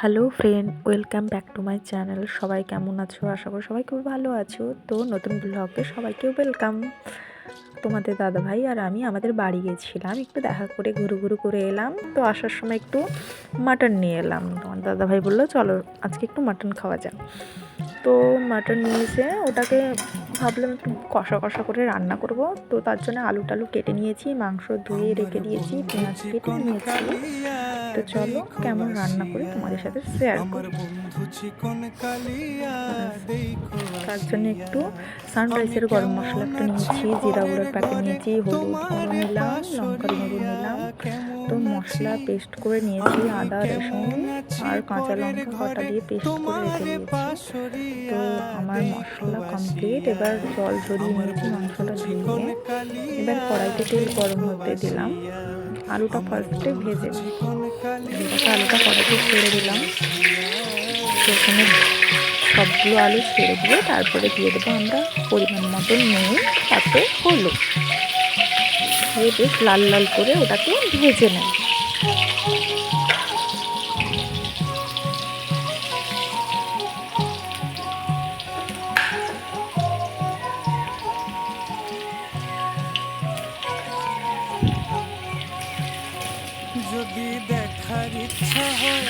Hello friend, welcome back to my channel. সবাই কেমন আছো? আশা করি সবাই খুব ভালো আছো। তো নতুন ব্লগে সবাইকে ওয়েলকাম। তোমাদের দাদাভাই আর আমি আমাদের বাড়ি গেছিলাম, একটু দেখা করে ঘুরু করে এলাম। তো আসার সময় একটু মাটন নিয়ে এলাম। তোমার দাদাভাই বললো চলো আজকে একটু মাটন খাওয়া যাক। তো মাটন নিয়ে এসে ওটাকে ভাবলাম একটু কষা কষা করে রান্না করব। তো তার জন্য আলু টালু কেটে নিয়েছি, মাংস ধুয়ে রেখে দিয়েছি, পেঁয়াজ কেটে নিয়েছি। তো চলো কেমন রান্না করি তোমাদের সাথে শেয়ার করি। তার জন্য একটু সানরাইসের গরম মশলা একটু নিয়েছি, জিরা গুঁড়োর প্যাকেট নিয়েছি, হলুদ গুঁড়ো নিলাম, লঙ্কার গুঁড়ো নিলাম। তো মশলা পেস্ট করে নিয়েছি, আদা রসুন আর কাঁচা লঙ্কা কটা দিয়ে পেস্ট করে রেখে দিয়েছি। তো আমার মশলা কমপ্লিট। এবার জল ঝরিয়ে নিয়েছি মাংসটা ধুয়ে। এবার কড়াইতে তেল গরম হতে দিলাম, আলুটা ফার্স্টে ভেজে আলুটা কড়াইতে ছেড়ে দিলাম। সেখানে সবগুলো আলু ছেড়ে দিয়ে তারপরে দিয়ে দেবো আমরা পরিমাণ মতো নুন, তাতে হলুদ দিয়ে বেশ লাল লাল করে ওটাকে ভেজে নেব। যদি দেখার ইচ্ছা হয়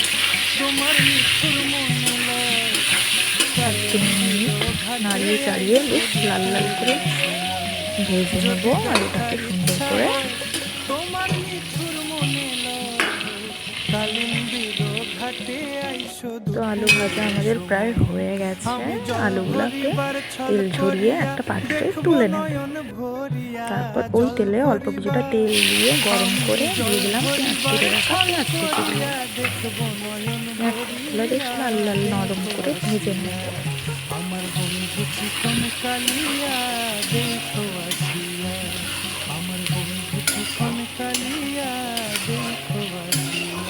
তোমার মিঠুর মনে নাড়িয়ে চাড়িয়ে বেশ লাল লাল করে ভেজে নেবো আলুটাকে সুন্দর করে। তোমার মিঠুর মনে তো আলু ভাজা আমাদের প্রায় হয়ে গেছে। আলুগুলোকে তেল ঝরিয়ে একটা পাত্রে তুলে নেব। তারপর ওই তেলে অল্প কিছুটা তেল দিয়ে গরম করে দিয়ে দিলাম পেঁয়াজ কেটে রাখা পেঁয়াজ কুচি দিয়ে। পেঁয়াজগুলো বেশ লাল লাল নরম করে ভেজে নেব। আমার বন্ধু চিকন কালিয়া দেখো আসিয়া, আমার বন্ধু চিকন কালিয়া দেখো আসিয়া।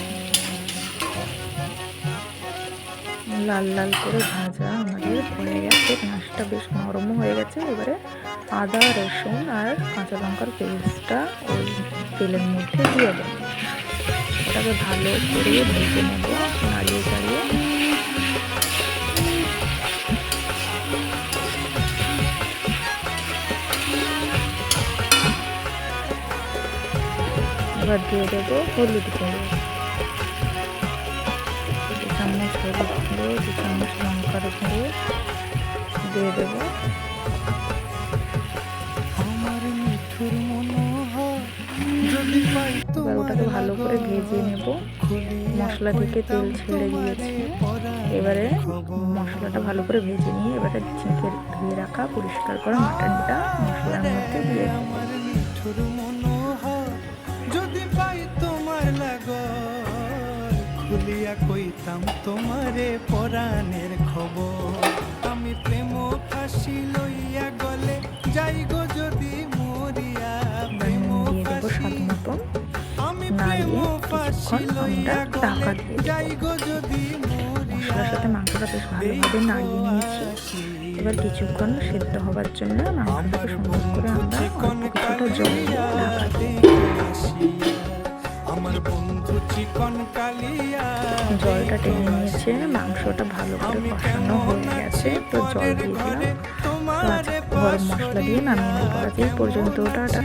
লাল লাল করে ভাজা আমাদের হয়ে গেছে, পেঁয়াজটা বেশ নরমও হয়ে গেছে। এবারে আদা রসুন আর কাঁচা লঙ্কার পেস্টটা ওই তেলের মধ্যে দিয়ে দেবো। ওটাকে ভালো করে ভেজে নেব নাড়িয়ে চাড়িয়ে। এবার দিয়ে দেবো হলুদ গুঁড়ো, 2 চামচ হলুদ গুঁড়ো, 2 চামচ লঙ্কার গুঁড়ো দিয়ে দেবো। এবার ওটাকে ভালো করে ভেজে নেব। মশলা থেকে তেল ছেড়ে দিয়েছি। এবারে মশলাটা ভালো করে ভেজে নিয়ে এবারে ধুয়ে রাখা পরিষ্কার করা মাটনটা মশলার মধ্যে দিয়ে দেবো। যদি পাই তোমার লাগর খুলিয়া কইতাম তোমারে পরাণের খবর। আমি প্রেম ফাঁসি লইয়া গলে যাই গো যদি মরিয়া, প্রেম স্বাদ মতন নাড়িয়ে কিছুক্ষণ আমরা ঢাকা দিয়ে যাই গো যদি। মশলার সাথে মাংসটা বেশ ভালোভাবে নাড়িয়ে নিয়েছি। এবার কিছুক্ষণ সেদ্ধ হবার জন্য মাংসটাকে সুন্দর করে আমরা অল্প কিছুটা জল দিয়ে ঢাকা দিই। জলটা টেনে নিয়েছে, মাংসটা ভালো করে কষানো হয়ে গেছে। তো জল দিয়ে দিলাম, গরম মশলা দিয়ে নামিয়ে নেবো। আজ এই পর্যন্ত। টাটা।